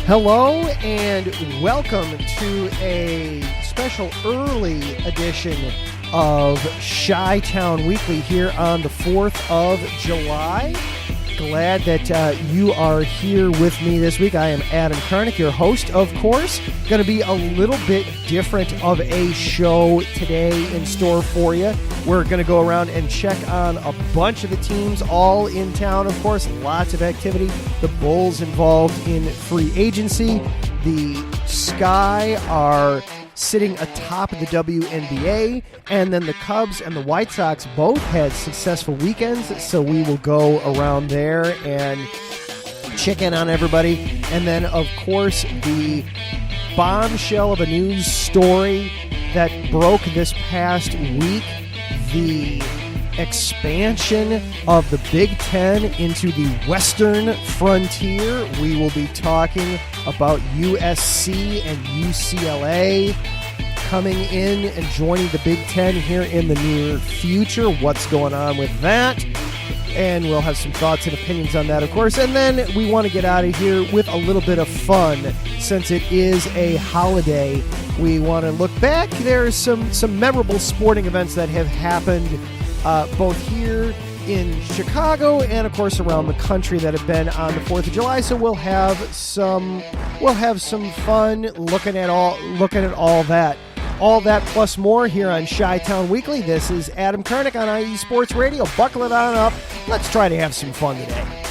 Hello and welcome to a special early edition of Chi-Town Weekly here on the 4th of July. Glad that you are here with me this week. I am Adam Karnick, your host, of course. Going to be a little bit different of a show today in store for you. We're going to go around and check on a bunch of the teams all in town, of course. Lots of activity. The Bulls involved in free agency. The Sky are sitting atop of the WNBA, and then the Cubs and the White Sox both had successful weekends, so we will go around there and check in on everybody. And then, of course, the bombshell of a news story that broke this past week, the expansion of the Big Ten into the Western Frontier. We will be talking about USC and UCLA coming in and joining the Big Ten here in the near future. What's going on with that? And we'll have some thoughts and opinions on that, of course. And then we want to get out of here with a little bit of fun. Since it is a holiday, we want to look back. There are some memorable sporting events that have happened both here in Chicago and, of course, around the country that have been on the 4th of July. So we'll have some fun looking at all that. All that plus more here on Chi-Town Weekly. This is Adam Karnick on IE Sports Radio. Buckle it on up. Let's try to have some fun today.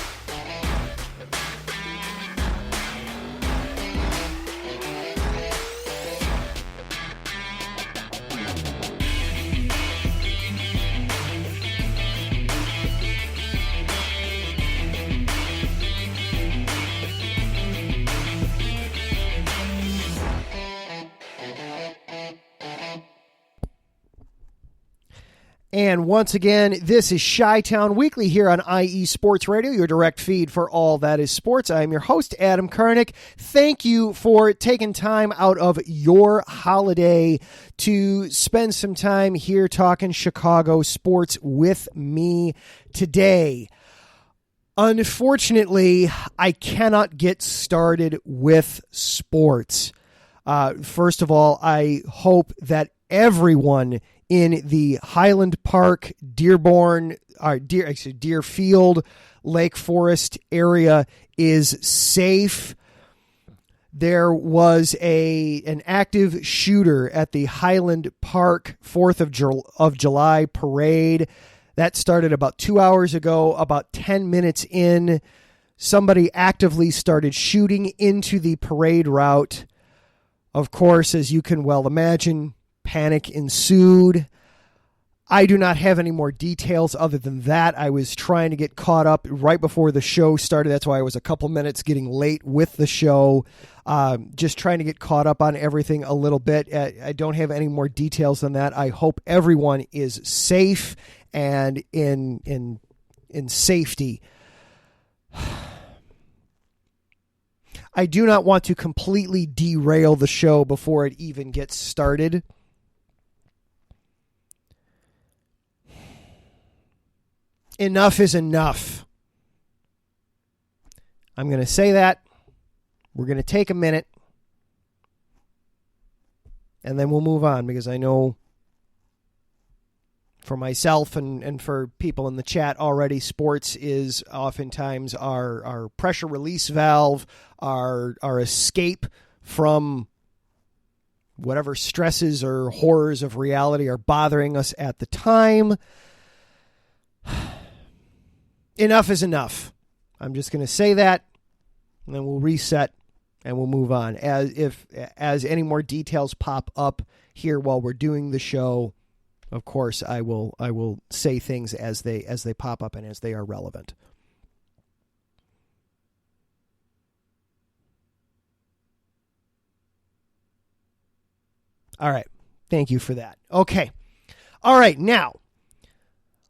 And once again, this is Chi-Town Weekly here on IE Sports Radio, your direct feed for all that is sports. I am your host, Adam Karnick. Thank you for taking time out of your holiday to spend some time here talking Chicago sports with me today. Unfortunately, I cannot get started with sports. First of all, I hope that everyone in the Highland Park, Dearfield, Lake Forest area is safe. There was an active shooter at the Highland Park 4th of July parade. That started about 2 hours ago. About 10 minutes in, somebody actively started shooting into the parade route. Of course, as you can well imagine, panic ensued. I do not have any more details other than that. I was trying to get caught up right before the show started. That's why I was a couple minutes getting late with the show. Just trying to get caught up on everything a little bit. I don't have any more details than that. I hope everyone is safe and in safety. I do not want to completely derail the show before it even gets started. Enough is enough. I'm going to say that. We're going to take a minute. And then we'll move on, because I know for myself and for people in the chat already, sports is oftentimes our pressure release valve, our escape from whatever stresses or horrors of reality are bothering us at the time. Enough is enough. I'm just going to say that, and then we'll reset and we'll move on. As any more details pop up here while we're doing the show, of course, I will say things as they pop up and as they are relevant. All right. Thank you for that. Okay. All right. Now,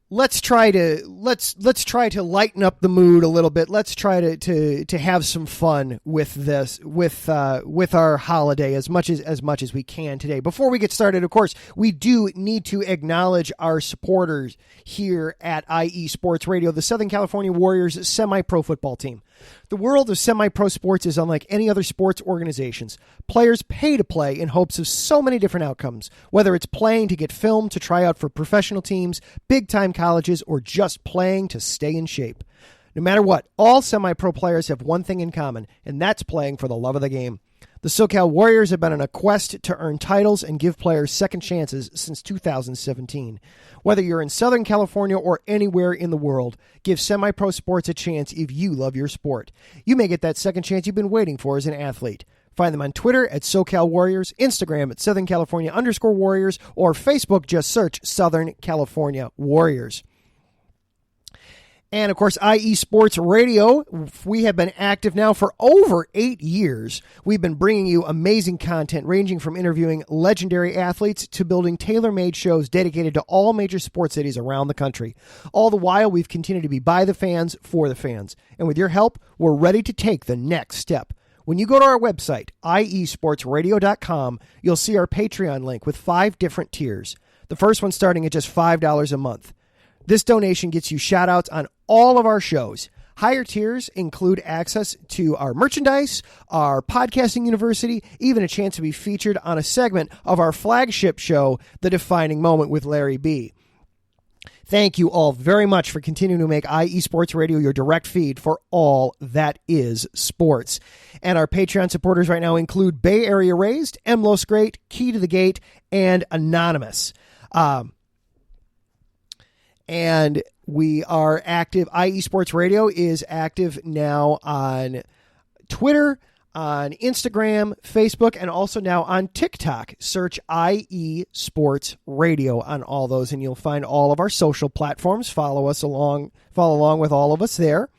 let's try to lighten up the mood a little bit. Let's try to have some fun with this, with our holiday as much as we can today. Before we get started, of course, we do need to acknowledge our supporters here at IE Sports Radio, the Southern California Warriors semi-pro football team. The world of semi-pro sports is unlike any other sports organizations. Players pay to play in hopes of so many different outcomes, whether it's playing to get filmed to try out for professional teams, big-time colleges, or just playing to stay in shape. No matter what, all semi-pro players have one thing in common, and that's playing for the love of the game. The SoCal Warriors have been on a quest to earn titles and give players second chances since 2017. Whether you're in Southern California or anywhere in the world, give semi-pro sports a chance if you love your sport. You may get that second chance you've been waiting for as an athlete. Find them on Twitter at SoCal Warriors, Instagram at Southern California_Warriors, or Facebook, just search Southern California Warriors. And, of course, IE Sports Radio, we have been active now for over 8 years. We've been bringing you amazing content ranging from interviewing legendary athletes to building tailor-made shows dedicated to all major sports cities around the country. All the while, we've continued to be by the fans, for the fans. And with your help, we're ready to take the next step. When you go to our website, iesportsradio.com, you'll see our Patreon link with 5 different tiers. The first one starting at just $5 a month. This donation gets you shout-outs on all of our shows. Higher tiers include access to our merchandise, our podcasting university, even a chance to be featured on a segment of our flagship show, The Defining Moment with Larry B. Thank you all very much for continuing to make IE Sports Radio your direct feed for all that is sports. And our Patreon supporters right now include Bay Area Raised, Emlos Great, Key to the Gate, and Anonymous. And we are active. IE Sports Radio is active now on Twitter, on Instagram, Facebook, and also now on TikTok. Search IE Sports Radio on all those, and you'll find all of our social platforms. Follow along with all of us there.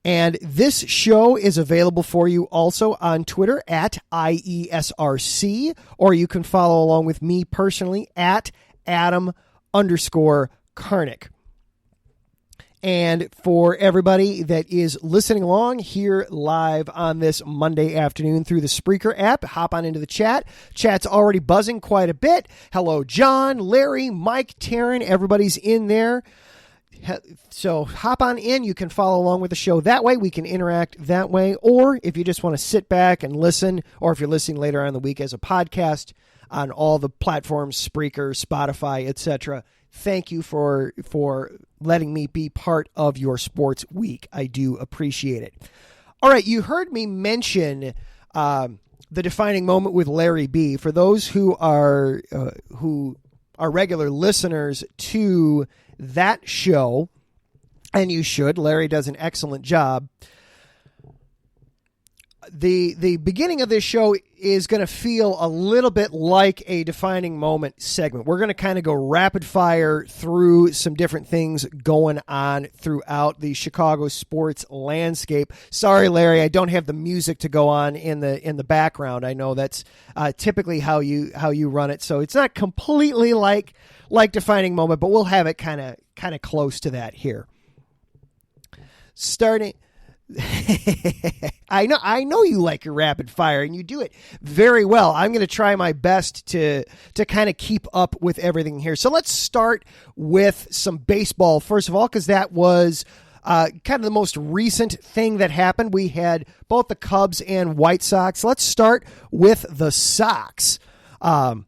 And this show is available for you also on Twitter at IESRC, or you can follow along with me personally at Adam_Karnick. And for everybody that is listening along here live on this Monday afternoon through the Spreaker app, hop on into the chat. Chat's already buzzing quite a bit. Hello, John, Larry, Mike, Taryn, everybody's in there. So hop on in. You can follow along with the show that way. We can interact that way. Or if you just want to sit back and listen, or if you're listening later on in the week as a podcast on all the platforms, Spreaker, Spotify, etc., thank you for letting me be part of your sports week. I do appreciate it. All right, you heard me mention the Defining Moment with Larry B. For those who are regular listeners to that show, and you should, Larry does an excellent job. The beginning of this show is going to feel a little bit like a Defining Moment segment. We're going to kind of go rapid fire through some different things going on throughout the Chicago sports landscape. Sorry, Larry, I don't have the music to go on in the background. I know that's typically how you run it, so it's not completely like Defining Moment, but we'll have it kind of close to that here. Starting. I know you like your rapid fire, and you do it very well. I'm going to try my best to kind of keep up with everything here. So let's start with some baseball, first of all, because that was kind of the most recent thing that happened. We had both the Cubs and White Sox. Let's start with the Sox. The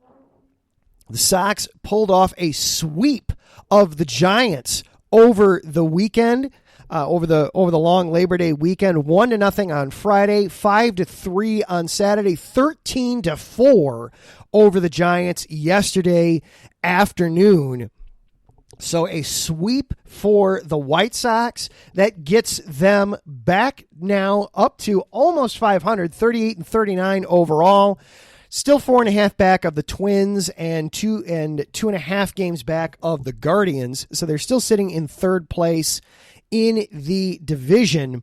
Sox pulled off a sweep of the Giants over the weekend. Over the long Labor Day weekend, 1-0 on Friday, 5-3 on Saturday, 13-4 over the Giants yesterday afternoon. So a sweep for the White Sox that gets them back now up to almost 500, 38-39 overall. Still 4.5 back of the Twins and 2.5 games back of the Guardians. So they're still sitting in third place in the division.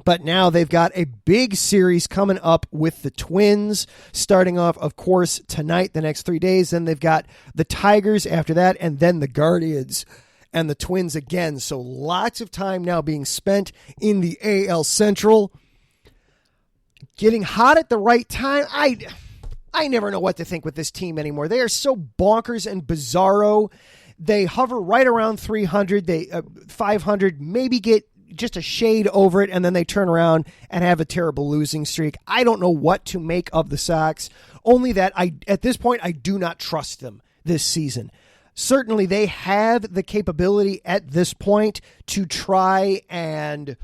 But now they've got a big series coming up with the Twins, starting off, of course, tonight, the next 3 days. Then they've got the Tigers after that, and then the Guardians and the Twins again. So lots of time now being spent in the AL Central. Getting hot at the right time. I never know what to think with this team anymore. They are so bonkers and bizarro. They hover right around 300, 500, maybe get just a shade over it, and then they turn around and have a terrible losing streak. I don't know what to make of the Sox, only that at this point, I do not trust them this season. Certainly, they have the capability at this point to try and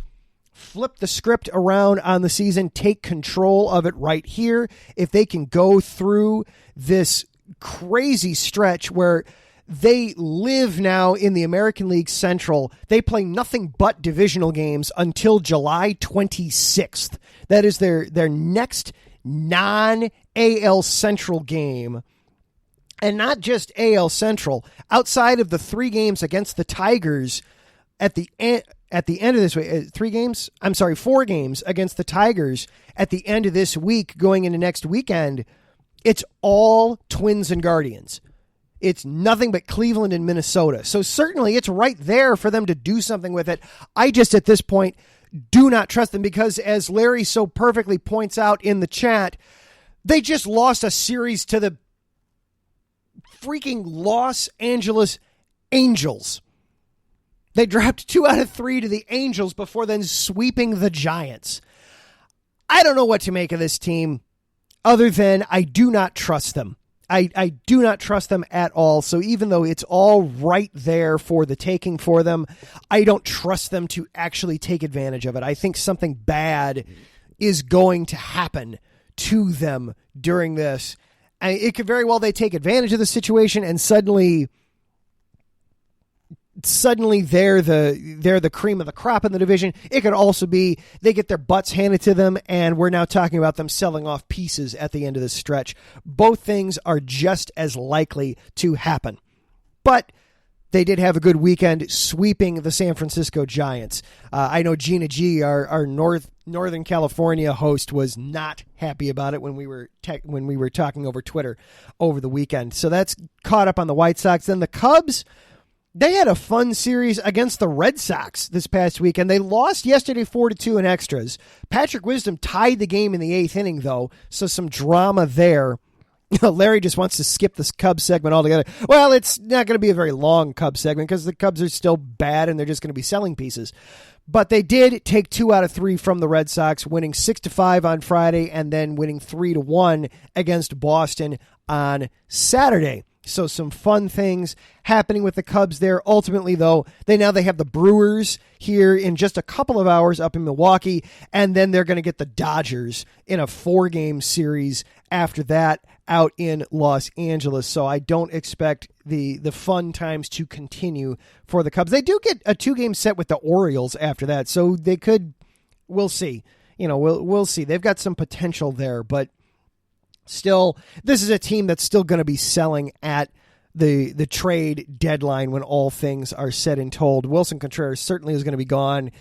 flip the script around on the season, take control of it right here. If they can go through this crazy stretch where they live now in the American League Central. They play nothing but divisional games until July 26th. That is their next non-AL Central game. And not just AL Central. Outside of the 3 games against the Tigers at the end of this week, 4 games against the Tigers at the end of this week going into next weekend, it's all Twins and Guardians. It's nothing but Cleveland and Minnesota. So certainly it's right there for them to do something with it. I just, at this point, do not trust them because, as Larry so perfectly points out in the chat, they just lost a series to the freaking Los Angeles Angels. They dropped 2 out of 3 to the Angels before then sweeping the Giants. I don't know what to make of this team other than I do not trust them. I do not trust them at all. So even though it's all right there for the taking for them, I don't trust them to actually take advantage of it. I think something bad is going to happen to them during this. And it could very well they take advantage of the situation and suddenly they're the cream of the crop in the division. It could also be they get their butts handed to them, and we're now talking about them selling off pieces at the end of this stretch. Both things are just as likely to happen. But they did have a good weekend sweeping the San Francisco Giants. I know Gina G, our Northern California host, was not happy about it when we were talking over Twitter over the weekend. So that's caught up on the White Sox. Then the Cubs, they had a fun series against the Red Sox this past week, and they lost yesterday 4-2 in extras. Patrick Wisdom tied the game in the 8th inning, though, so some drama there. Larry just wants to skip this Cubs segment altogether. Well, it's not going to be a very long Cubs segment because the Cubs are still bad and they're just going to be selling pieces. But they did take 2 out of 3 from the Red Sox, winning 6-5 on Friday and then winning 3-1 against Boston on Saturday. So some fun things happening with the Cubs there. Ultimately, though, they have the Brewers here in just a couple of hours up in Milwaukee, and then they're going to get the Dodgers in a 4-game series after that out in Los Angeles. So I don't expect the fun times to continue for the Cubs. They do get a 2-game set with the Orioles after that, so they could. We'll see. We'll see. They've got some potential there, but still, this is a team that's still going to be selling at the trade deadline when all things are said and told. Wilson Contreras certainly is going to be gone.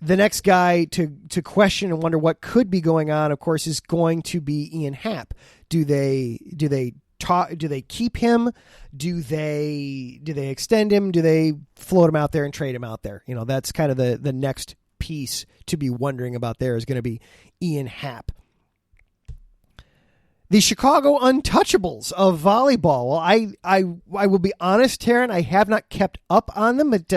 The next guy to question and wonder what could be going on, of course, is going to be Ian Happ. Do they keep him? Do they extend him? Do they float him out there and trade him out there? That's kind of the next piece to be wondering about there is going to be Ian Happ. The Chicago Untouchables of volleyball. Well, I will be honest, Taryn, I have not kept up on them, but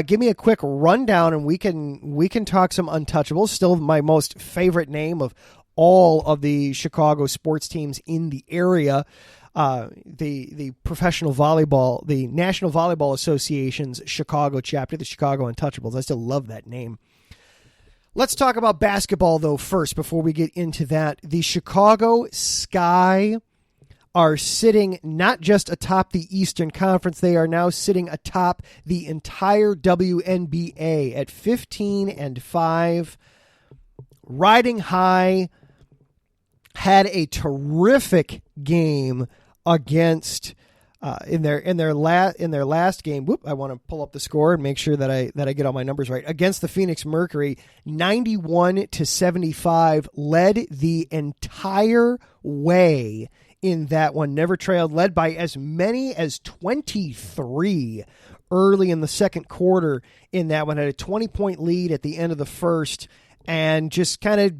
give me a quick rundown and we can talk some Untouchables. Still my most favorite name of all of the Chicago sports teams in the area. The professional volleyball, the National Volleyball Association's Chicago chapter, the Chicago Untouchables. I still love that name. Let's talk about basketball, though, first, before we get into that. The Chicago Sky are sitting not just atop the Eastern Conference, they are now sitting atop the entire WNBA at 15-5, riding high, had a terrific game against in their last game. Whoop! I want to pull up the score and make sure that I get all my numbers right. Against the Phoenix Mercury, 91-75, led the entire way in that one. Never trailed, led by as many as 23 early in the second quarter in that one. Had a 20-point lead at the end of the first, and just kind of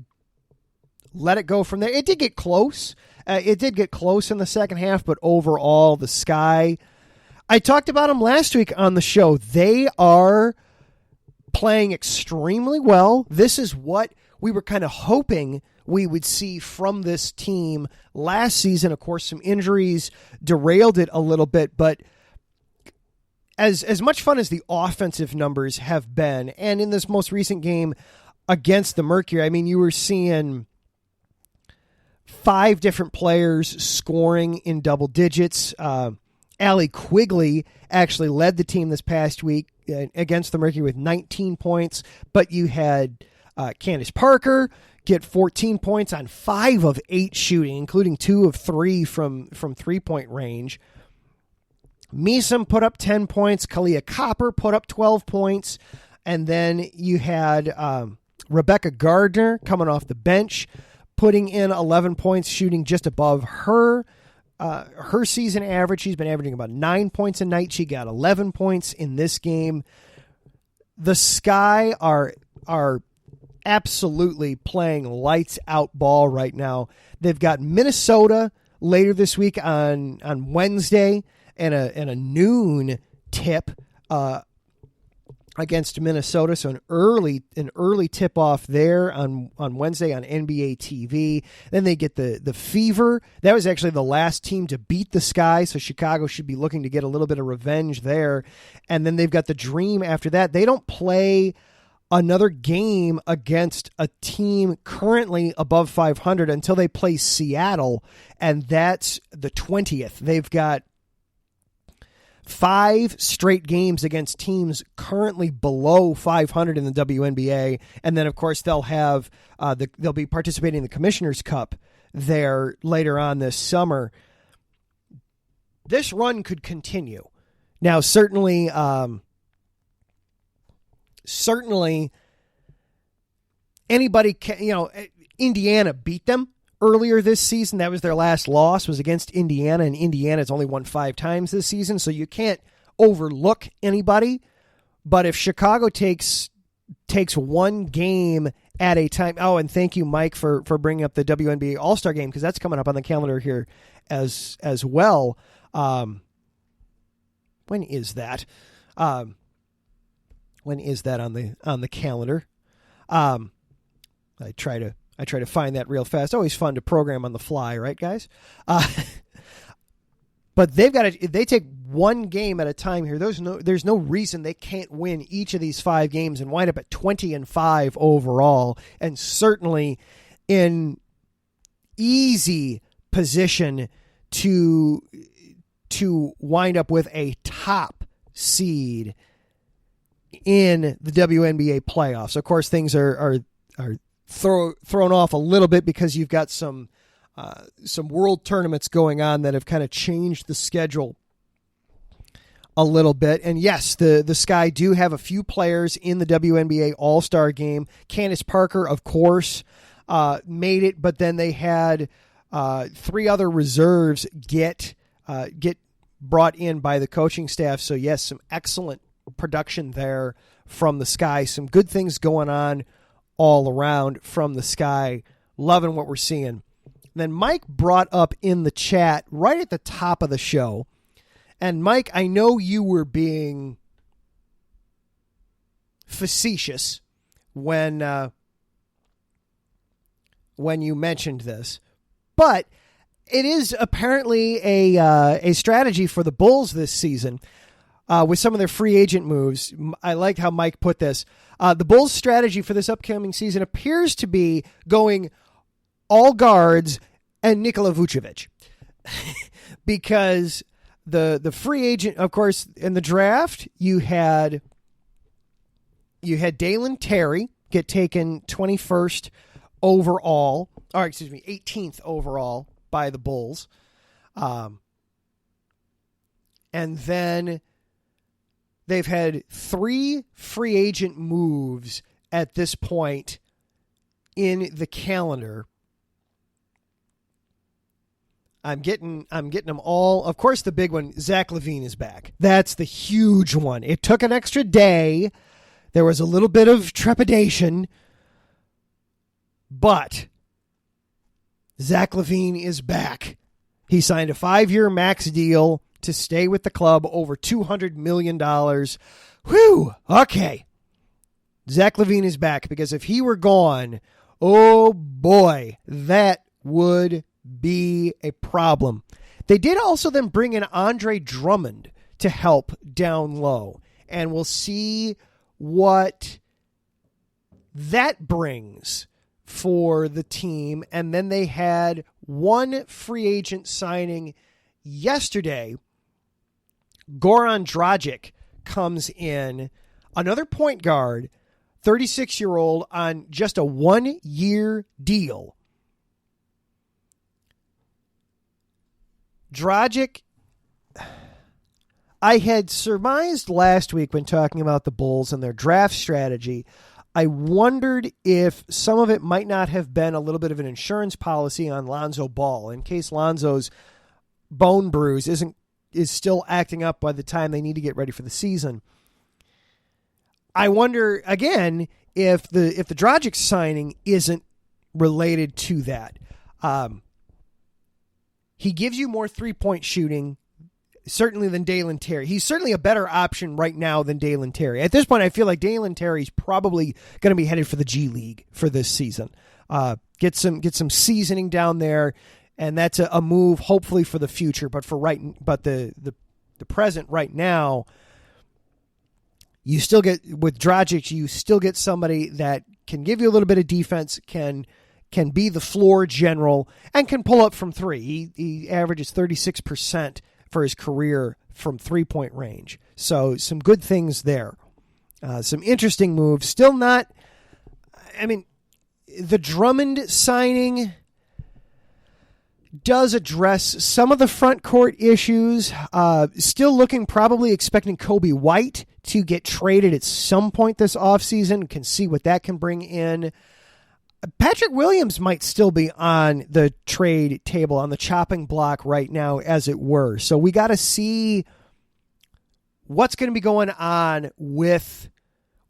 let it go from there. It did get close. It did get close in the second half, but overall, the Sky, I talked about them last week on the show. They are playing extremely well. This is what we were kind of hoping we would see from this team last season. Of course, some injuries derailed it a little bit, but as much fun as the offensive numbers have been, and in this most recent game against the Mercury, I mean, you were seeing 5 different players scoring in double digits. Allie Quigley actually led the team this past week against the Mercury with 19 points, but you had Candace Parker get 14 points on 5 of 8 shooting, including 2 of 3 from 3-point range. Meeson put up 10 points. Kalia Copper put up 12 points. And then you had Rebecca Gardner coming off the bench, putting in 11 points, shooting just above her season average. She's been averaging about 9 points a night. She got 11 points in this game. The Sky are absolutely playing lights out ball right now. They've got Minnesota later this week on Wednesday and a noon tip against Minnesota, so an early tip off there on Wednesday on NBA TV. Then they get the Fever. That was actually the last team to beat the Sky, so Chicago should be looking to get a little bit of revenge there. And then they've got the Dream after that. They don't play another game against a team currently above 500 until they play Seattle, and that's the 20th. They've got 5 straight games against teams currently below 500 in the WNBA, and then of course they'll have they'll be participating in the Commissioner's Cup there later on this summer. This run could continue. Now, certainly anybody can, Indiana beat them earlier this season. That was their last loss, was against Indiana, and Indiana's only won 5 times this season, so you can't overlook anybody. But if Chicago takes one game at a time, and thank you, Mike, for bringing up the WNBA All-Star game, because that's coming up on the calendar here as well. When is that? When is that on the calendar? I try to find that real fast. Always fun to program on the fly, right, guys? But they take one game at a time here. There's no reason they can't win each of these 5 games and wind up at 20-5 overall, and certainly in easy position to wind up with a top seed in the WNBA playoffs. Of course, things are thrown off a little bit because you've got some world tournaments going on that have kind of changed the schedule a little bit. And yes, the Sky do have a few players in the WNBA All-Star game. Candace Parker, of course, made it, but then they had 3 other reserves get brought in by the coaching staff. So yes, some excellent production there from the Sky. Some good things going on all around from the Sky. Loving what we're seeing. Then Mike brought up in the chat right at the top of the show, and Mike, I know you were being facetious when you mentioned this, but it is apparently a strategy for the Bulls this season. With some of their free agent moves. I liked how Mike put this. The Bulls' strategy for this upcoming season appears to be going all guards and Nikola Vucevic. Because the free agent, of course, in the draft, you had Dalen Terry get taken 21st overall, or excuse me, 18th overall by the Bulls. And then they've had 3 free agent moves at this point in the calendar. I'm getting them all. Of course, the big one, Zach LaVine is back. That's the huge one. It took an extra day. There was a little bit of trepidation, but Zach LaVine is back. He signed a 5-year max deal to stay with the club, over $200 million. Whew, okay. Zach LaVine is back, because if he were gone, oh boy, that would be a problem. They did also then bring in Andre Drummond to help down low, and we'll see what that brings for the team. And then they had one free agent signing yesterday. Goran Dragic comes in, another point guard, 36-year-old, on just a 1-year deal. Dragic, I had surmised last week when talking about the Bulls and their draft strategy, I wondered if some of it might not have been a little bit of an insurance policy on Lonzo Ball, in case Lonzo's bone bruise is still acting up by the time they need to get ready for the season. I wonder, again, if the Dragic signing isn't related to that. He gives you more three-point shooting, certainly, than Dalen Terry. He's certainly a better option right now than Dalen Terry. At this point, I feel like Dalen Terry's probably going to be headed for the G League for this season. Get some seasoning down there, and that's a move hopefully for the future. But the present right now, you still get, with Dragic, you still get somebody that can give you a little bit of defense, can be the floor general, and can pull up from three. He averages 36% for his career from three-point range. So some good things there. Some interesting moves. Still not, I mean, the Drummond signing does address some of the front court issues. Still probably expecting Kobe White to get traded at some point this offseason. Can see what that can bring in. Patrick Williams might still be on the trade table, on the chopping block right now, as it were. So we got to see what's going to be going on with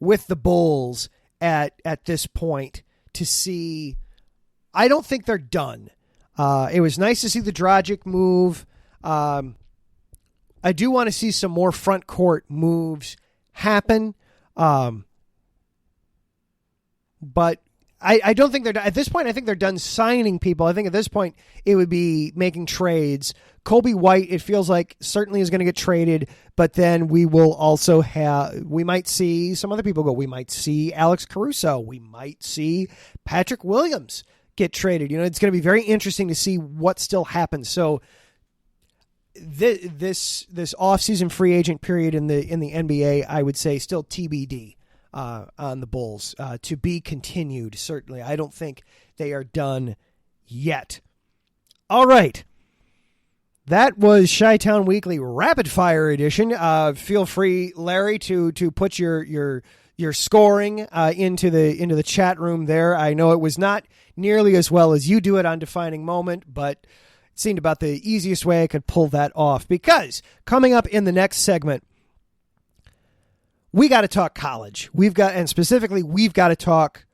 the Bulls at this point to see. I don't think they're done. It was nice to see the Dragic move. I do want to see some more front court moves happen. But I don't think they're done. At this point, I think they're done signing people. I think at this point, it would be making trades. Kobe White, it feels like, certainly is going to get traded, but then we might see some other people go. We might see Alex Caruso. We might see Patrick Williams get traded. It's going to be very interesting to see what still happens. So this offseason free agent period in the NBA, I would say still TBD. On the Bulls, to be continued, certainly. I don't think they are done yet. All right. That was Chi-Town Weekly Rapid Fire Edition. Feel free, Larry, to put your scoring into the chat room there. I know it was not nearly as well as you do it on Defining Moment, but it seemed about the easiest way I could pull that off, because coming up in the next segment, we got to talk college. We've got to talk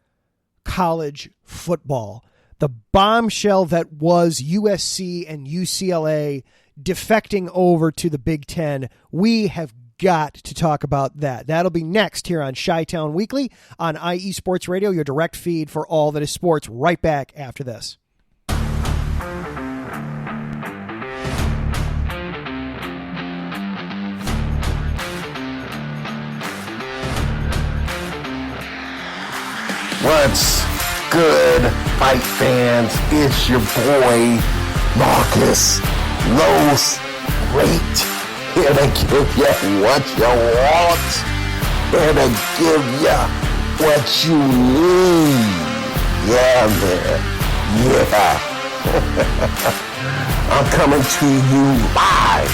college football. The bombshell that was USC and UCLA defecting over to the Big Ten. We have got to talk about that. That'll be next here on Chi-Town Weekly on IE Sports Radio, your direct feed for all that is sports. Right back after this. What's good, fight fans? It's your boy, Marcus Los Great, here to give you what you want, here to give you what you need. Yeah, man. Yeah. I'm coming to you live,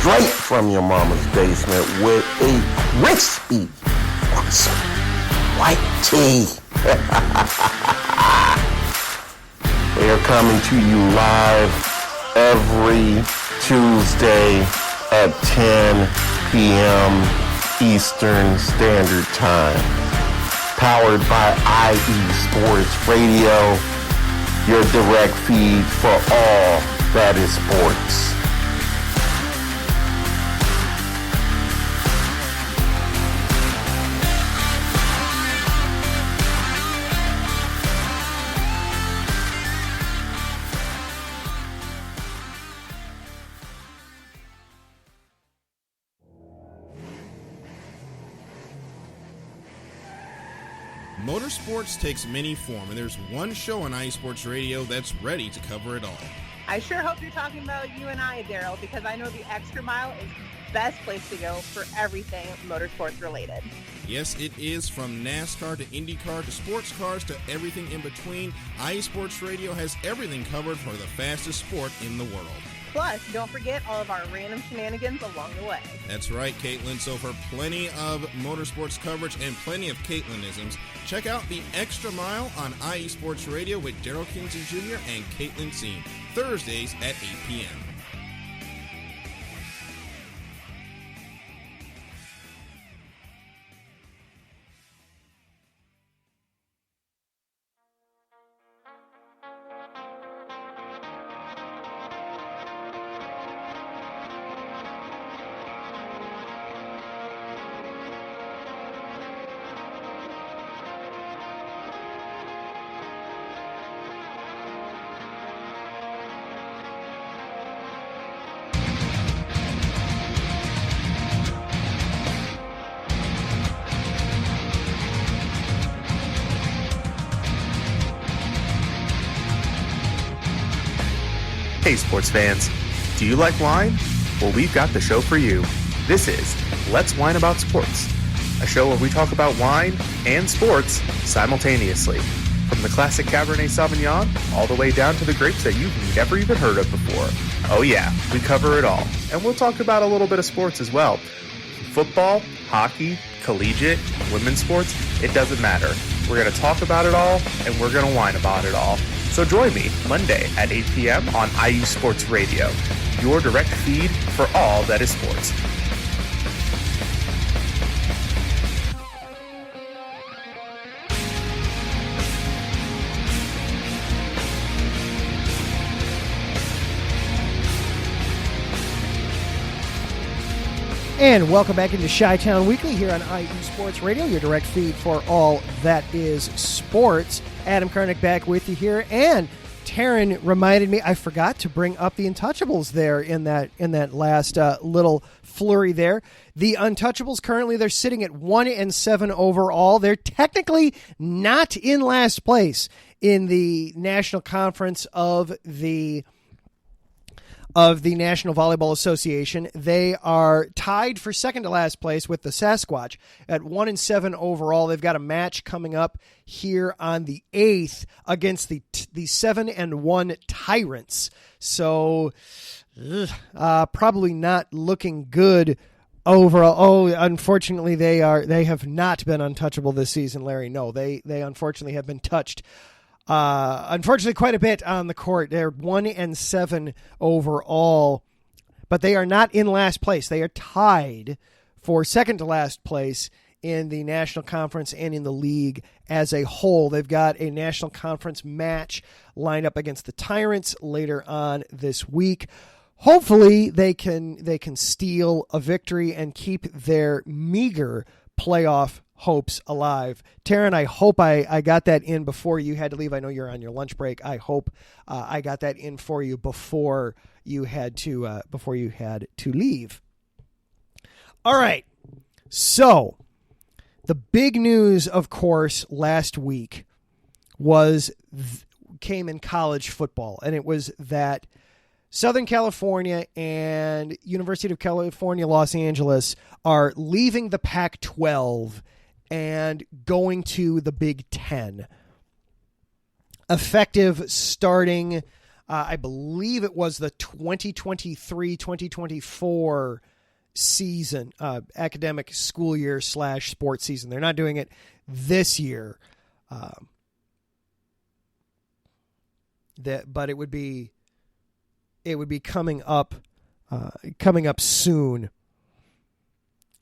straight from your mama's basement with a crispy awesome white tea. They are coming to you live every Tuesday at 10 p.m. Eastern Standard Time. Powered by IE Sports Radio, your direct feed for all that is sports. Motorsports takes many forms, and there's one show on IE Sports Radio that's ready to cover it all. I sure hope you're talking about you and I, Daryl, because I know the Extra Mile is the best place to go for everything motorsports related. Yes, it is. From NASCAR to IndyCar to sports cars to everything in between, IE Sports Radio has everything covered for the fastest sport in the world. Plus, don't forget all of our random shenanigans along the way. That's right, Caitlin. So for plenty of motorsports coverage and plenty of Caitlinisms, check out the Extra Mile on IE Sports Radio with Daryl Kinsey Jr. and Caitlin Seen, Thursdays at 8 p.m. Hey sports fans, do you like wine? Well, we've got the show for you. This is Let's Wine About Sports, a show where we talk about wine and sports simultaneously. From the classic Cabernet Sauvignon all the way down to the grapes that you've never even heard of before. Oh yeah, we cover it all. And we'll talk about a little bit of sports as well. Football, hockey, collegiate, women's sports, it doesn't matter. We're going to talk about it all, and we're going to whine about it all. So join me Monday at 8 p.m. on IU Sports Radio, your direct feed for all that is sports. And welcome back into Chi-Town Weekly here on IE Sports Radio, your direct feed for all that is sports. Adam Karnick back with you here, and Taryn reminded me I forgot to bring up the Untouchables there in that last little flurry there. The Untouchables currently they're sitting at 1-7 overall. They're technically not in last place in the National Conference of the National Volleyball Association. They are tied for second to last place with the Sasquatch at 1-7 overall. They've got a match coming up here on the 8th against the 7-1 Tyrants. So probably not looking good overall. Oh, unfortunately they have not been untouchable this season, Larry. No, they unfortunately have been touched. Unfortunately, quite a bit on the court. They're 1-7 overall, but they are not in last place. They are tied for second to last place in the National Conference and in the league as a whole. They've got a National Conference match lined up against the Tyrants later on this week. Hopefully, they can steal a victory and keep their meager playoff hopes alive. Taryn, I hope I got that in before you had to leave. I know you're on your lunch break. I hope I got that in for you before you had to leave. All right. So the big news, of course, last week came in college football, and it was that Southern California and University of California, Los Angeles are leaving the Pac-12 and going to the Big Ten. Effective starting I believe it was the 2023-2024 season, academic school year / sports season. They're not doing it this year. But it would be coming up soon.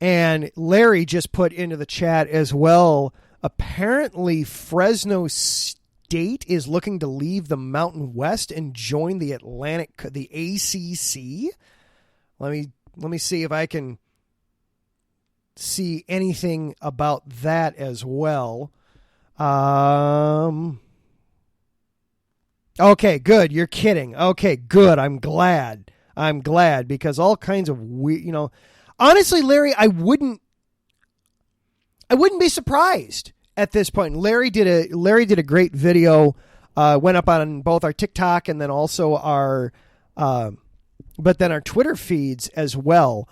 And Larry just put into the chat as well, apparently Fresno State is looking to leave the Mountain West and join the ACC. Let me see if I can see anything about that as well. Okay, good. You're kidding. Okay, good. I'm glad because all kinds of weird, honestly, Larry, I wouldn't be surprised at this point. Larry did a great video, went up on both our TikTok and then also our Twitter feeds as well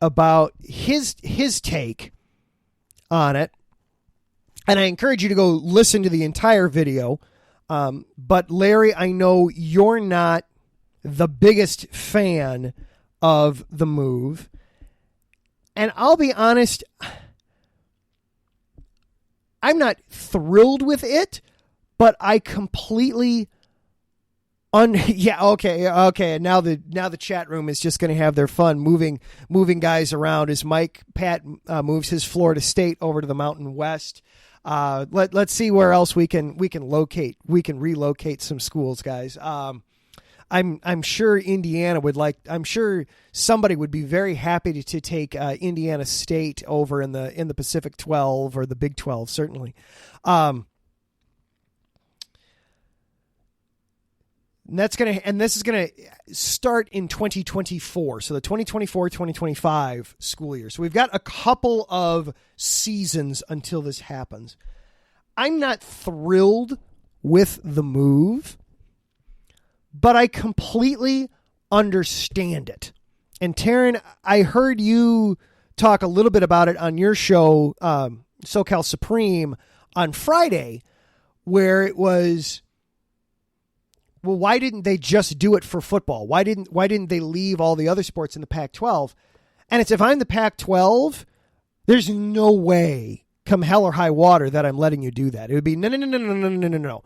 about his take on it. And I encourage you to go listen to the entire video. But Larry, I know you're not the biggest fan of the move. And I'll be honest, I'm not thrilled with it, but I completely okay. Now the chat room is just going to have their fun moving guys around as Pat moves his Florida State over to the Mountain West. Let's see where else we can relocate some schools, guys. I'm sure Indiana would like. I'm sure somebody would be very happy to take Indiana State over in the Pacific 12 or the Big 12, certainly. This is gonna start in 2024, so the 2024-2025 school year. So we've got a couple of seasons until this happens. I'm not thrilled with the move, but I completely understand it. And Taryn, I heard you talk a little bit about it on your show, SoCal Supreme, on Friday, where it was, well, why didn't they just do it for football? Why didn't they leave all the other sports in the Pac-12? And it's, if I'm the Pac-12, there's no way, come hell or high water, that I'm letting you do that. It would be no.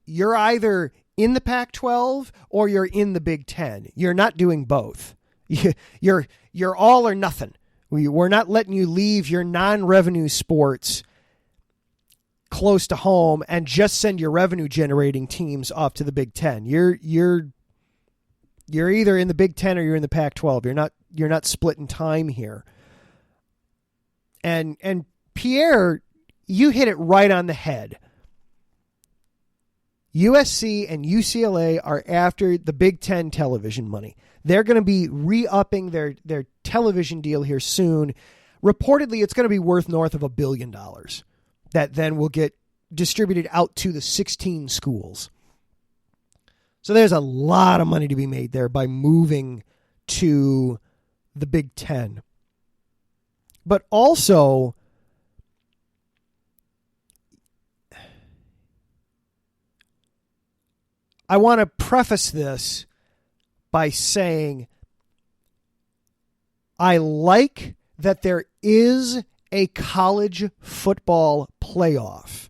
You're either in the Pac-12 or you're in the Big Ten. You're not doing both. You're all or nothing. We're not letting you leave your non-revenue sports close to home and just send your revenue generating teams off to the Big Ten. You're either in the Big Ten or you're in the Pac-12. You're not splitting time here. And Pierre, you hit it right on the head. USC and UCLA are after the Big Ten television money. They're going to be re-upping their television deal here soon. Reportedly, it's going to be worth north of $1 billion. That then will get distributed out to the 16 schools. So there's a lot of money to be made there by moving to the Big Ten. But also, I want to preface this by saying I like that there is a college football playoff.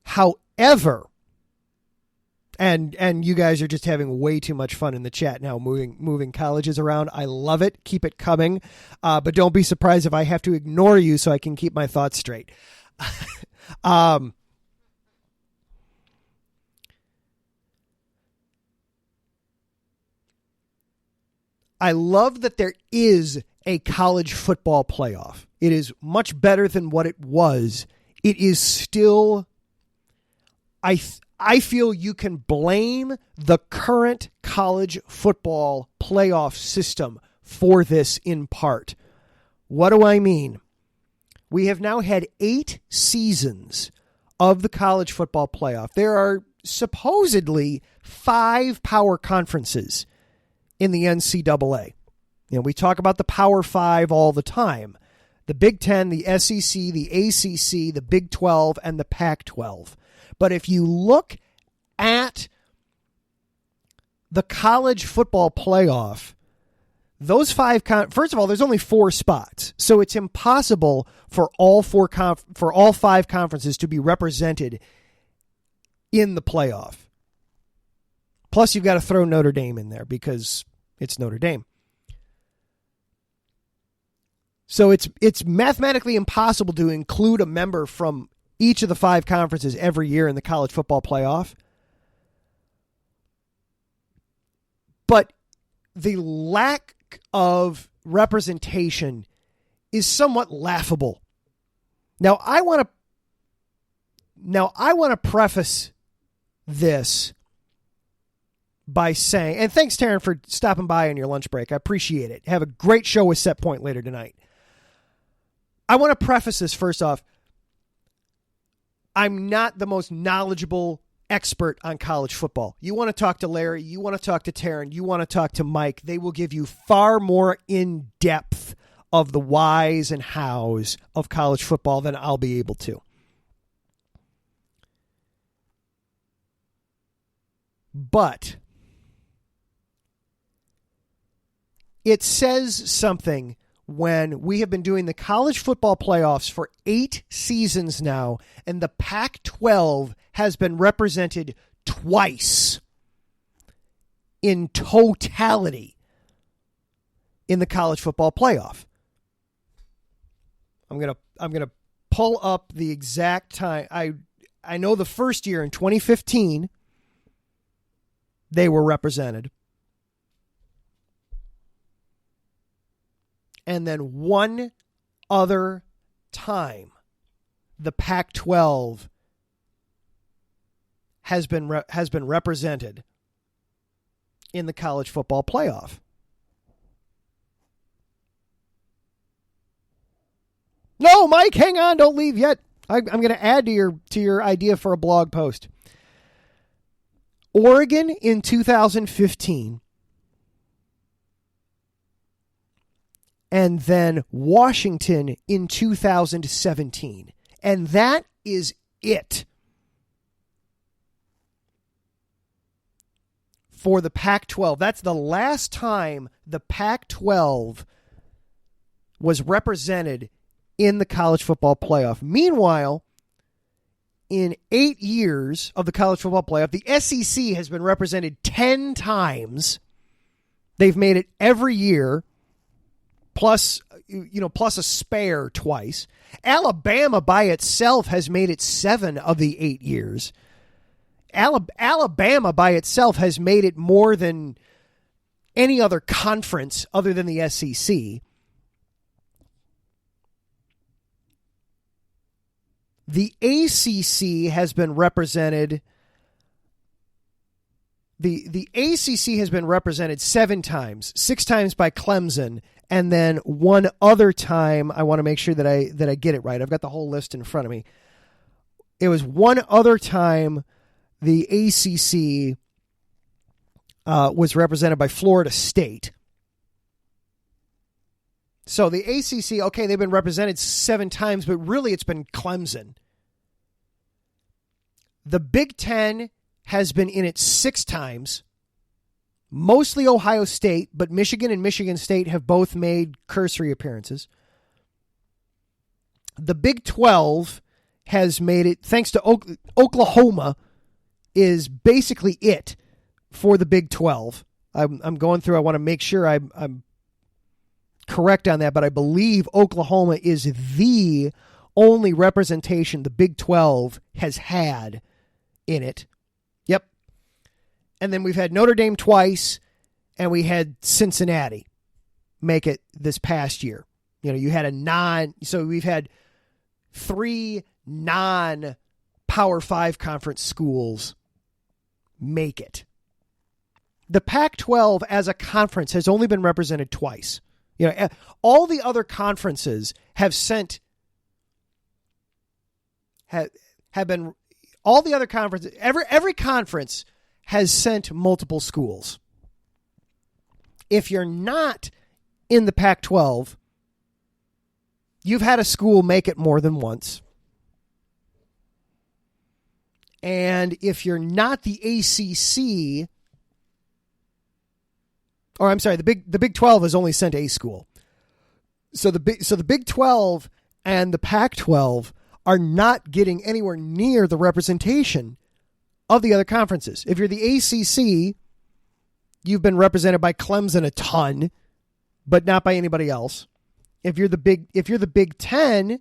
However, and you guys are just having way too much fun in the chat now, moving colleges around. I love it. Keep it coming. But don't be surprised if I have to ignore you so I can keep my thoughts straight. I love that there is a college football playoff. It is much better than what it was. It is still, I feel you can blame the current college football playoff system for this in part. What do I mean? We have now had 8 seasons of the college football playoff. There are supposedly 5 power conferences in the NCAA. We talk about the Power 5 all the time. The Big Ten, the SEC, the ACC, the Big 12, and the Pac-12. But if you look at the college football playoff, those first of all, there's only 4 spots, so it's impossible for all 5 conferences to be represented in the playoff. Plus, you've got to throw Notre Dame in there because it's Notre Dame. So it's mathematically impossible to include a member from each of the 5 conferences every year in the college football playoff. But the lack of representation is somewhat laughable. Now, I want to preface this by saying, and thanks, Taryn, for stopping by on your lunch break. I appreciate it. Have a great show with Set Point later tonight. I want to preface this first off. I'm not the most knowledgeable expert on college football. You want to talk to Larry, you want to talk to Taryn, you want to talk to Mike. They will give you far more in-depth of the whys and hows of college football than I'll be able to. But it says something when we have been doing the college football playoffs for 8 seasons now, and the Pac-12 has been represented twice in totality in the college football playoff. I'm gonna pull up the exact time. I know the first year in 2015 they were represented. And then one other time, the Pac-12 has been represented in the college football playoff. No, Mike, hang on, don't leave yet. I'm going to add to your idea for a blog post. Oregon in 2015. And then Washington in 2017. And that is it for the Pac-12. That's the last time the Pac-12 was represented in the college football playoff. Meanwhile, in 8 years of the college football playoff, the SEC has been represented 10 times. They've made it every year. Plus a spare twice. Alabama by itself has made it 7 of the 8 years. Alabama by itself has made it more than any other conference other than the SEC. The ACC has been represented. The ACC has been represented 7 times, 6 times by Clemson. And then one other time, I want to make sure that I get it right. I've got the whole list in front of me. It was one other time the ACC was represented by Florida State. So the ACC, okay, they've been represented 7 times, but really it's been Clemson. The Big Ten has been in it 6 times. Mostly Ohio State, but Michigan and Michigan State have both made cursory appearances. The Big 12 has made it, thanks to Oklahoma, is basically it for the Big 12. I'm going through, I want to make sure I'm correct on that, but I believe Oklahoma is the only representation the Big 12 has had in it. Yep. And then we've had Notre Dame twice, and we had Cincinnati make it this past year. You know, you had so we've had 3 non-Power 5 conference schools make it. The Pac-12 as a conference has only been represented twice. You know, all the other conferences have been all the other conferences. Every conference has sent multiple schools. If you're not in the Pac-12, you've had a school make it more than once. And if you're not the ACC, or I'm sorry, the Big 12 has only sent a school. So the Big 12 and the Pac-12 are not getting anywhere near the representation of the other conferences. If you're the ACC, you've been represented by Clemson a ton, but not by anybody else. If you're the Big 10,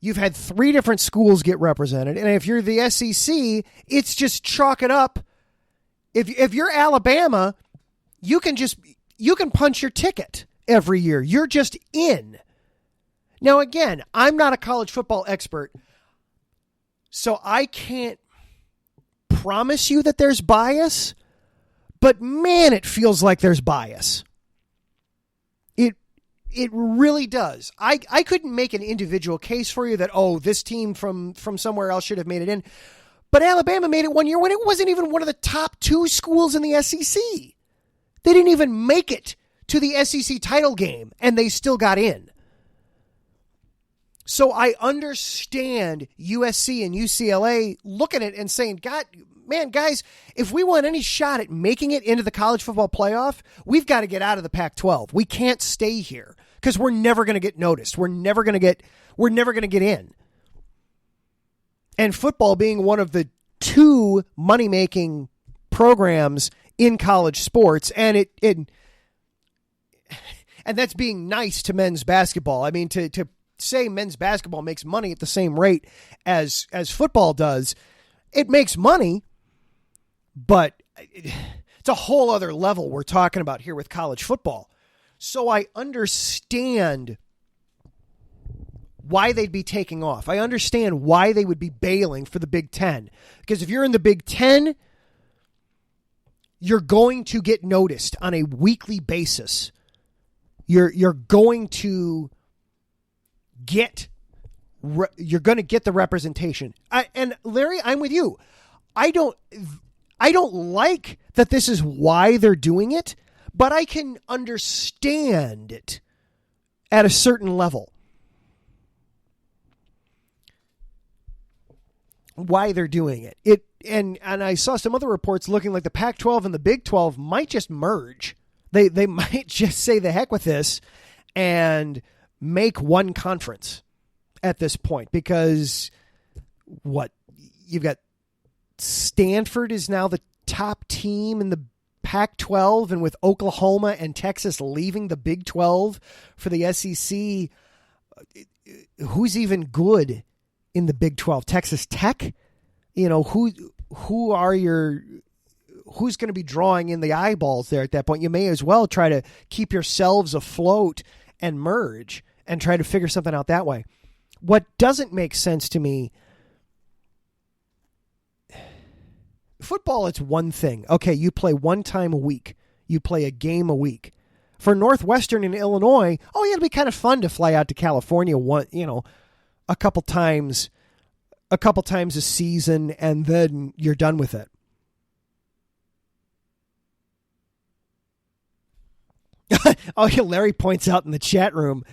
you've had 3 different schools get represented. And if you're the SEC, it's just chalk it up. If you're Alabama, you can punch your ticket every year. You're just in. Now, again, I'm not a college football expert, so I can't promise you that there's bias, but man, it feels like there's bias. It really does. I couldn't make an individual case for you that, this team from somewhere else should have made it in. But Alabama made it one year when it wasn't even one of the top 2 schools in the SEC. They didn't even make it to the SEC title game, and they still got in. So I understand USC and UCLA looking at it and saying, God, man, guys, if we want any shot at making it into the college football playoff, we've got to get out of the Pac-12. We can't stay here because we're never going to get noticed. We're never going to get in. And football being one of the 2 money-making programs in college sports, and and that's being nice to men's basketball. I mean, to say men's basketball makes money at the same rate as football does, it makes money, but it's a whole other level we're talking about here with college football. So I understand why they'd be taking off. I understand why they would be bailing for the Big Ten. Because if you're in the Big Ten, you're going to get noticed on a weekly basis. You're going to get the representation. And Larry, I'm with you. I don't like that this is why they're doing it, but I can understand it at a certain level. Why they're doing it. And I saw some other reports looking like the Pac-12 and the Big 12 might just merge. They might just say the heck with this and make one conference at this point, because you've got Stanford is now the top team in the Pac-12, and with Oklahoma and Texas leaving the Big 12 for the SEC, who's even good in the Big 12? Texas Tech? Who's going to be drawing in the eyeballs there at that point? You may as well try to keep yourselves afloat and merge and try to figure something out that way. What doesn't make sense to me, football, it's one thing. Okay, you play one time a week. You play a game a week. For Northwestern and Illinois, it'll be kind of fun to fly out to California a couple times a season, and then you're done with it. Larry points out in the chat room,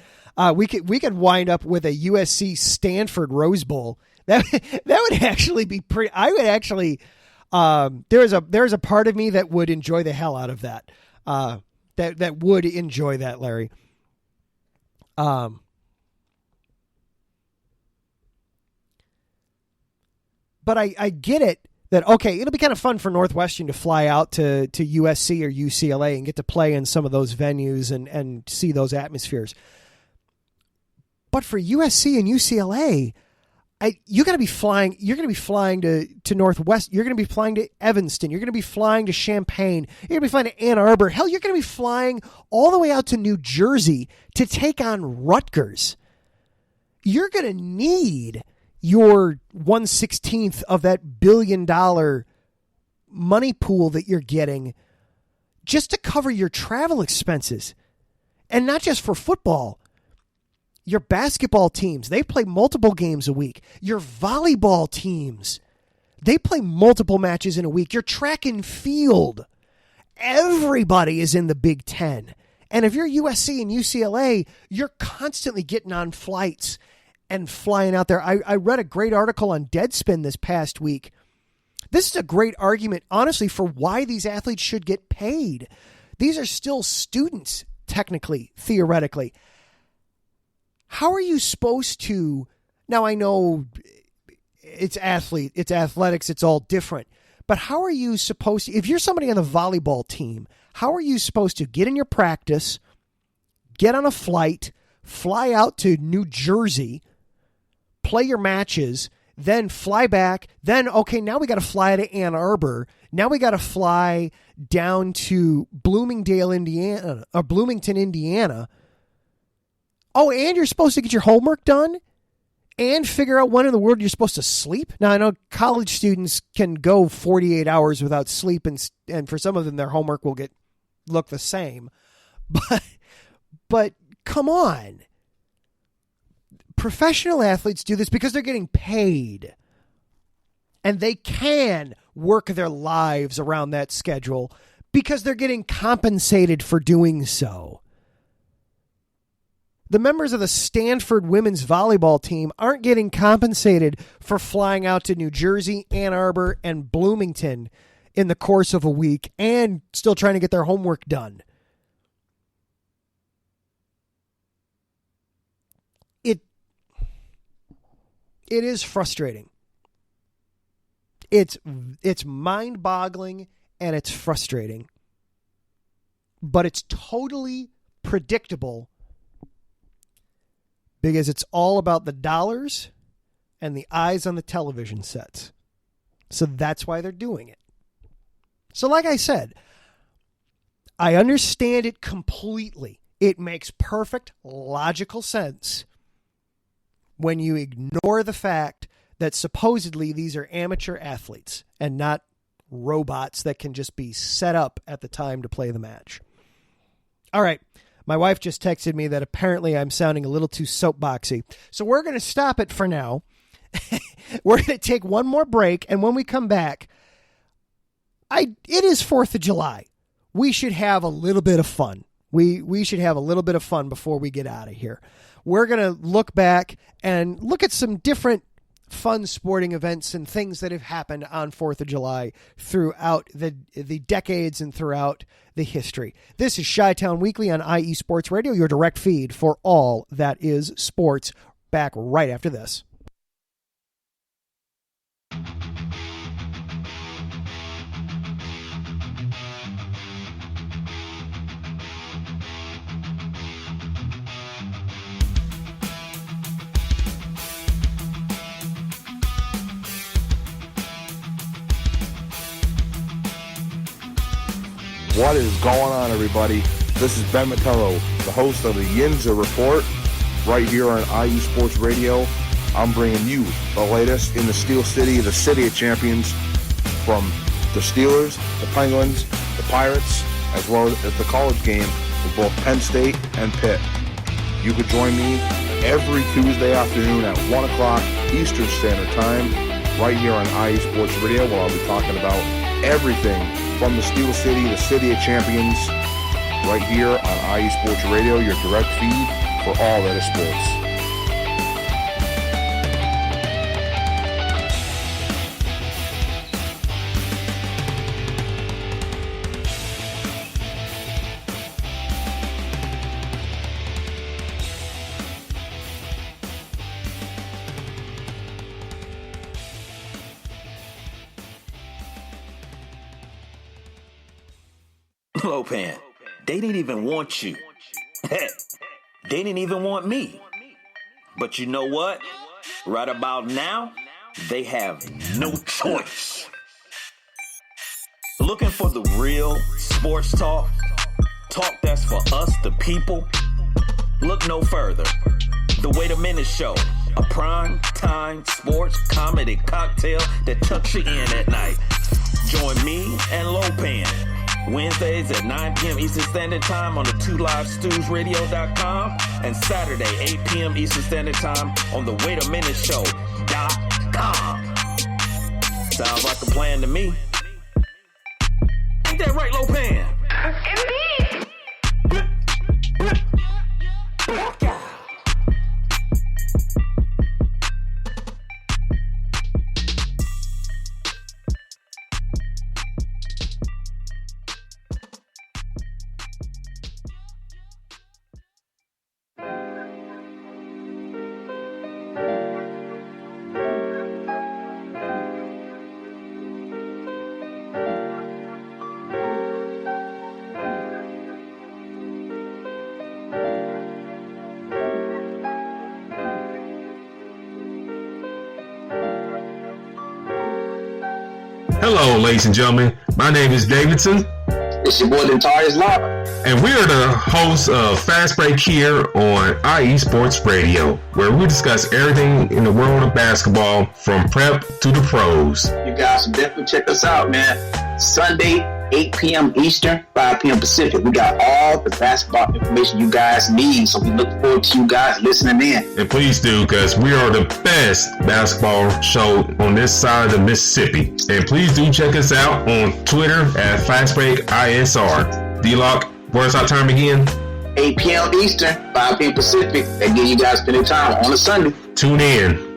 we could wind up with a USC Stanford Rose Bowl. That would actually be pretty. I would actually. There's a part of me that would enjoy the hell out of that. That would enjoy that, Larry. But I get it that, okay, it'll be kind of fun for Northwestern to fly out to USC or UCLA and get to play in some of those venues and see those atmospheres. But for USC and UCLA, you're going to be flying. You're going to be flying to Northwest. You're going to be flying to Evanston. You're going to be flying to Champaign. You're going to be flying to Ann Arbor. Hell, you're going to be flying all the way out to New Jersey to take on Rutgers. You're going to need your 1/16th of that $1 billion money pool that you're getting just to cover your travel expenses, and not just for football. Your basketball teams, they play multiple games a week. Your volleyball teams, they play multiple matches in a week. Your track and field, everybody is in the Big Ten. And if you're USC and UCLA, you're constantly getting on flights and flying out there. I read a great article on Deadspin this past week. This is a great argument, honestly, for why these athletes should get paid. These are still students, technically, theoretically. How are you supposed to... Now, I know it's athletics, it's all different. But how are you supposed to... If you're somebody on the volleyball team, how are you supposed to get in your practice, get on a flight, fly out to New Jersey, play your matches, then fly back, then, okay, now we got to fly to Ann Arbor. Now we got to fly down to Bloomington, Indiana. Oh, and you're supposed to get your homework done and figure out when in the world you're supposed to sleep. Now, I know college students can go 48 hours without sleep, and for some of them, their homework will look the same. But come on. Professional athletes do this because they're getting paid. And they can work their lives around that schedule because they're getting compensated for doing so. The members of the Stanford women's volleyball team aren't getting compensated for flying out to New Jersey, Ann Arbor, and Bloomington in the course of a week and still trying to get their homework done. It is frustrating. It's mind-boggling and it's frustrating. But it's totally predictable because it's all about the dollars and the eyes on the television sets. So that's why they're doing it. So like I said, I understand it completely. It makes perfect logical sense when you ignore the fact that supposedly these are amateur athletes and not robots that can just be set up at the time to play the match. All right. My wife just texted me that apparently I'm sounding a little too soapboxy. So we're going to stop it for now. We're going to take one more break. And when we come back, it is 4th of July. We should have a little bit of fun. We should have a little bit of fun before we get out of here. We're going to look back and look at some different fun sporting events and things that have happened on 4th of July throughout the decades and throughout the history. This is Chi-Town Weekly on IE Sports Radio, your direct feed for all that is sports. Back right after this. What is going on, everybody? This is Ben Metello, the host of the Yinza Report, right here on IE Sports Radio. I'm bringing you the latest in the Steel City, the City of Champions, from the Steelers, the Penguins, the Pirates, as well as the college game with both Penn State and Pitt. You could join me every Tuesday afternoon at 1 o'clock Eastern Standard Time, right here on IE Sports Radio, where I'll be talking about everything from the Steel City, the City of Champions, right here on IE Sports Radio, your direct feed for all that is sports. Lopan, they didn't even want you. Heck, they didn't even want me. But you know what? Right about now, they have no choice. Looking for the real sports talk? Talk that's for us, the people? Look no further. The Wait a Minute Show, a prime time sports comedy cocktail that tucks you in at night. Join me and Lopan Wednesdays at 9 p.m. Eastern Standard Time on the 2livestewsradio.com and Saturday 8 p.m. Eastern Standard Time on the waitaminuteShow.com. Sounds like a plan to me. Ain't that right, Lopan? Indeed. Hello, ladies and gentlemen. My name is Davidson. It's your boy, Dentarius Law. And we are the hosts of Fast Break here on IE Sports Radio, where we discuss everything in the world of basketball from prep to the pros. You guys should definitely check us out, man. Sunday, 8 p.m. Eastern, 5 p.m. Pacific. We got all the basketball information you guys need, so we look forward to you guys listening in. And please do, because we are the best basketball show on this side of the Mississippi. And please do check us out on Twitter at FastBreakISR. D-Lock, where's our time again? 8 p.m. Eastern, 5 p.m. Pacific. That give you guys plenty of time on a Sunday. Tune in.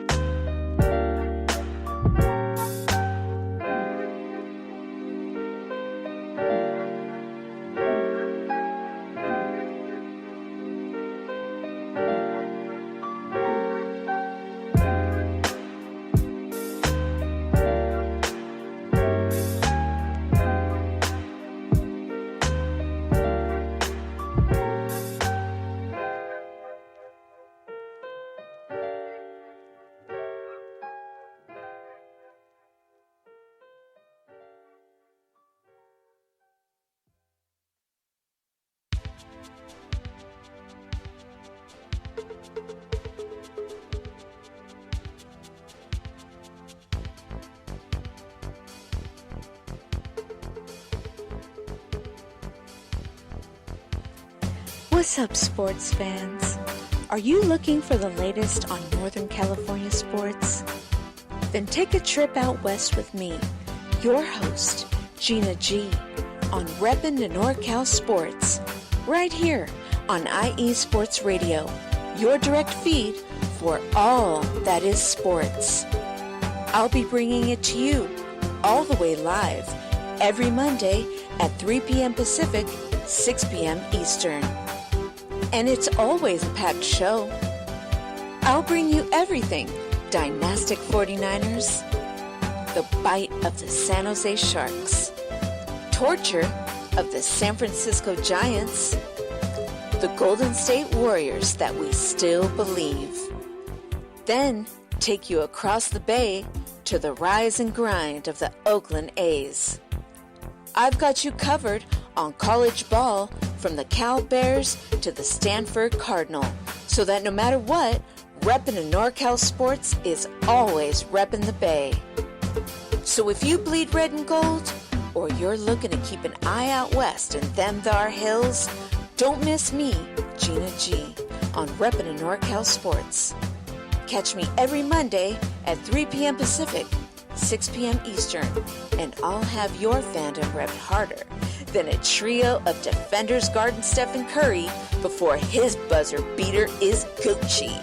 What's up, sports fans? Are you looking for the latest on Northern California sports? Then take a trip out west with me, your host, Gina G, on Reppin' the NorCal Sports, right here on IE Sports Radio, your direct feed for all that is sports. I'll be bringing it to you all the way live every Monday at 3 p.m. Pacific, 6 p.m. Eastern. And it's always a packed show. I'll bring you everything Dynastic 49ers, the bite of the San Jose Sharks, torture of the San Francisco Giants, the Golden State Warriors that we still believe. Then take you across the bay to the rise and grind of the Oakland A's. I've got you covered on college ball from the Cal Bears to the Stanford Cardinal, so that no matter what, reppin' the NorCal Sports is always reppin' the Bay. So if you bleed red and gold, or you're looking to keep an eye out west in them thar hills, don't miss me, Gina G, on reppin' the NorCal Sports. Catch me every Monday at 3 p.m. Pacific, 6 p.m. Eastern, and I'll have your fandom repped harder than a trio of defenders guarding Stephen Curry before his buzzer beater is Gucci.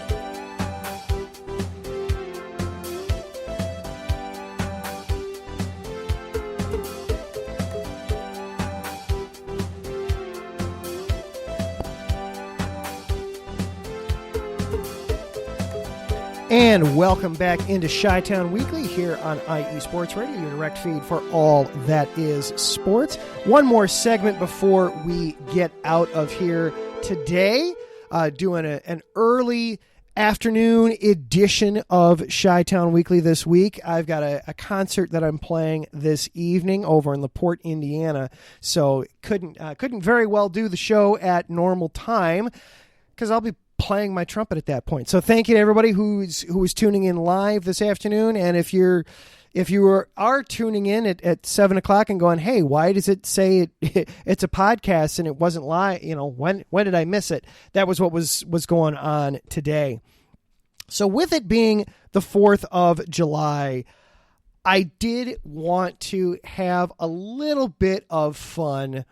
And welcome back into Chi-Town Weekly here on IE Sports Radio, your direct feed for all that is sports. One more segment before we get out of here today, doing an early afternoon edition of Chi-Town Weekly this week. I've got a concert that I'm playing this evening over in LaPorte, Indiana, so couldn't very well do the show at normal time because I'll be playing my trumpet at that point. So thank you to everybody who is tuning in live this afternoon. And if you are tuning in at 7 o'clock and going, hey, why does it say it's a podcast and it wasn't live? You know, when did I miss it? That was what was going on today. So with it being the 4th of July, I did want to have a little bit of fun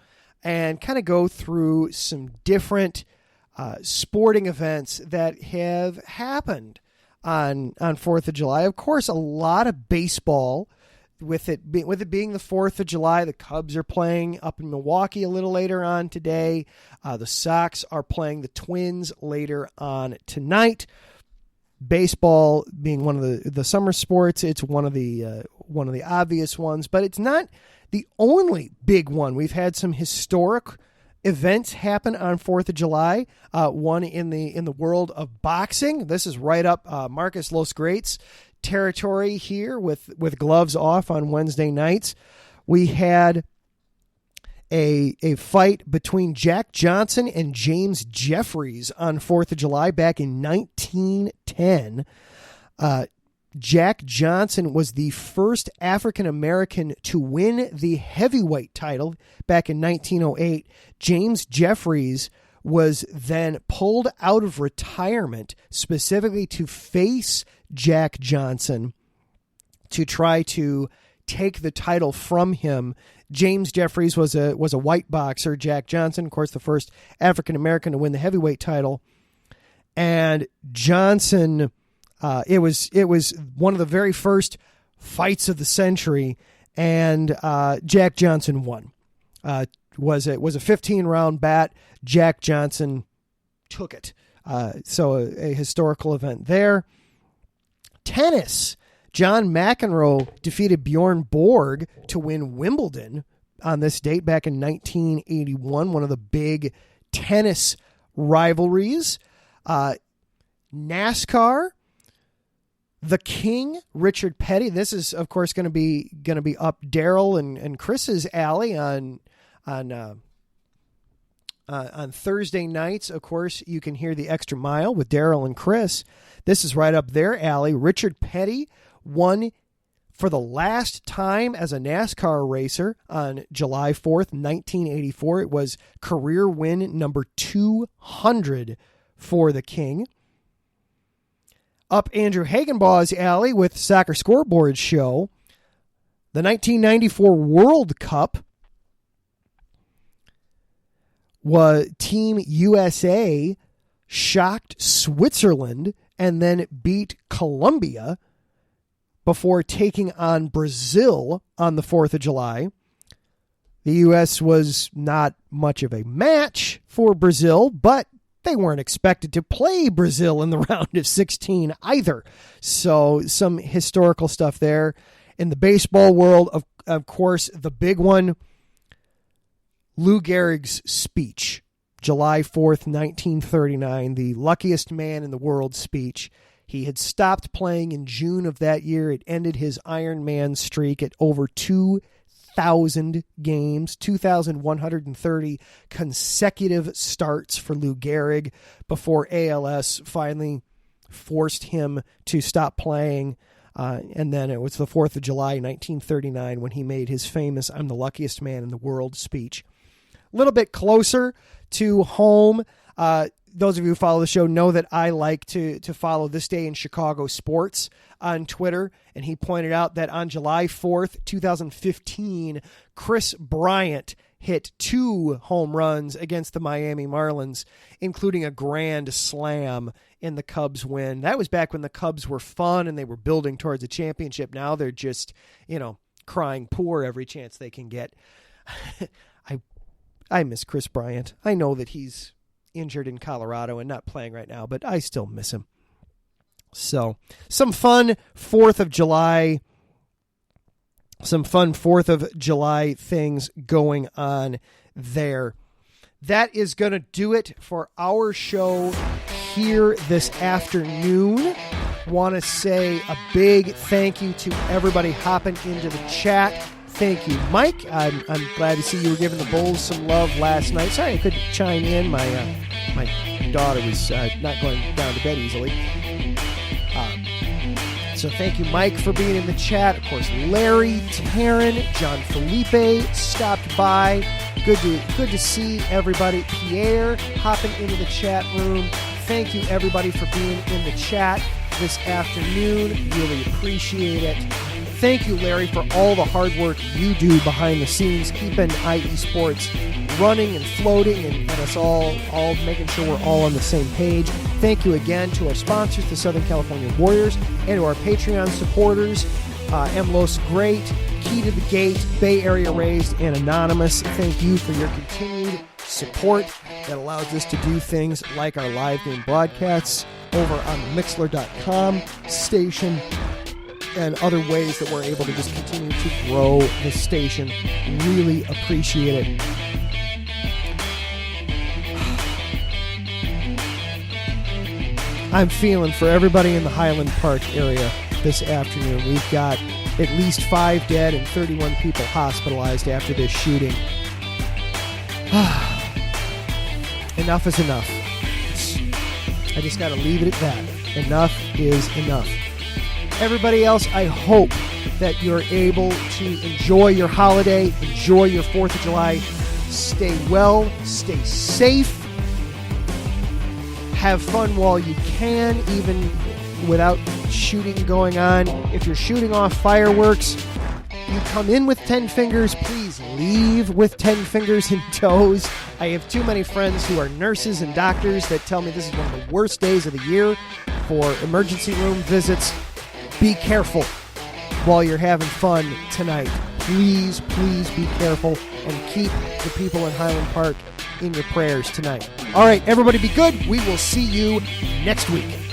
and kind of go through some different sporting events that have happened on 4th of July. Of course, a lot of baseball with it being the 4th of July. The Cubs are playing up in Milwaukee a little later on today. The Sox are playing the Twins later on tonight. Baseball being one of the summer sports, it's one of the obvious ones, but it's not the only big one. We've had some historic events happen on 4th of July. One in the world of boxing. This is right up Marcus Los Greats territory here with gloves off on Wednesday nights. We had a fight between Jack Johnson and James Jeffries on 4th of July back in 1910. Jack Johnson was the first African-American to win the heavyweight title back in 1908. James Jeffries was then pulled out of retirement specifically to face Jack Johnson to try to take the title from him. James Jeffries was a white boxer. Jack Johnson, of course, the first African-American to win the heavyweight title. And Johnson, it was one of the very first fights of the century, and Jack Johnson won. Was a 15-round bat. Jack Johnson took it. So a historical event there. Tennis. John McEnroe defeated Bjorn Borg to win Wimbledon on this date back in 1981, one of the big tennis rivalries. NASCAR, the King, Richard Petty. This is, of course, going to be up Daryl and Chris's alley on Thursday nights. Of course, you can hear the Extra Mile with Daryl and Chris. This is right up their alley. Richard Petty won for the last time as a NASCAR racer on July 4th, 1984. It was career win number 200 for the King. Up Andrew Hagenbaugh's alley with Soccer Scoreboard Show, the 1994 World Cup was Team USA shocked Switzerland and then beat Colombia before taking on Brazil on the 4th of July. The U.S. was not much of a match for Brazil, but they weren't expected to play Brazil in the round of 16 either. So some historical stuff there. In the baseball world, of course, the big one, Lou Gehrig's speech, July 4th, 1939, the luckiest man in the world speech. He had stopped playing in June of that year. It ended his Iron Man streak at over 2,000 games, 2,130 consecutive starts for Lou Gehrig before ALS finally forced him to stop playing. And then it was the 4th of July, 1939, when he made his famous "I'm the luckiest man in the world" speech. A little bit closer to home, those of you who follow the show know that I like to follow This Day in Chicago Sports on Twitter, and he pointed out that on July 4th, 2015, Chris Bryant hit 2 home runs against the Miami Marlins, including a grand slam in the Cubs win. That was back when the Cubs were fun and they were building towards a championship. Now they're just, crying poor every chance they can get. I miss Chris Bryant. I know that he's injured in Colorado and not playing right now, but I still miss him. So, some fun 4th of July things going on there. That is going to do it for our show here this afternoon. Want to say a big thank you to everybody hopping into the chat. Thank you, Mike. I'm glad to see you were giving the Bulls some love last night. Sorry I couldn't chime in. My daughter was not going down to bed easily. So thank you, Mike, for being in the chat. Of course, Larry, Taryn, John Felipe stopped by. Good to see everybody. Pierre hopping into the chat room. Thank you, everybody, for being in the chat this afternoon. Really appreciate it. Thank you, Larry, for all the hard work you do behind the scenes, keeping IE Sports running and floating and us all making sure we're all on the same page. Thank you again to our sponsors, the Southern California Warriors, and to our Patreon supporters, Los Great, Key to the Gate, Bay Area Raised, and Anonymous. Thank you for your continued support that allows us to do things like our live game broadcasts over on the Mixler.com station and other ways that we're able to just continue to grow the station. Really appreciate it. I'm feeling for everybody in the Highland Park area. this afternoon. We've got at least 5 dead and 31 people hospitalized after this shooting. Enough is enough. I just got to leave it at that. Enough is enough. Everybody else, I hope that you're able to enjoy your holiday, enjoy your 4th of July. Stay well, stay safe, have fun while you can, even without shooting going on. If you're shooting off fireworks, you come in with 10 fingers, please leave with 10 fingers and toes. I have too many friends who are nurses and doctors that tell me this is one of the worst days of the year for emergency room visits. Be careful while you're having fun tonight. Please, please be careful and keep the people in Highland Park in your prayers tonight. All right, everybody be good. We will see you next week.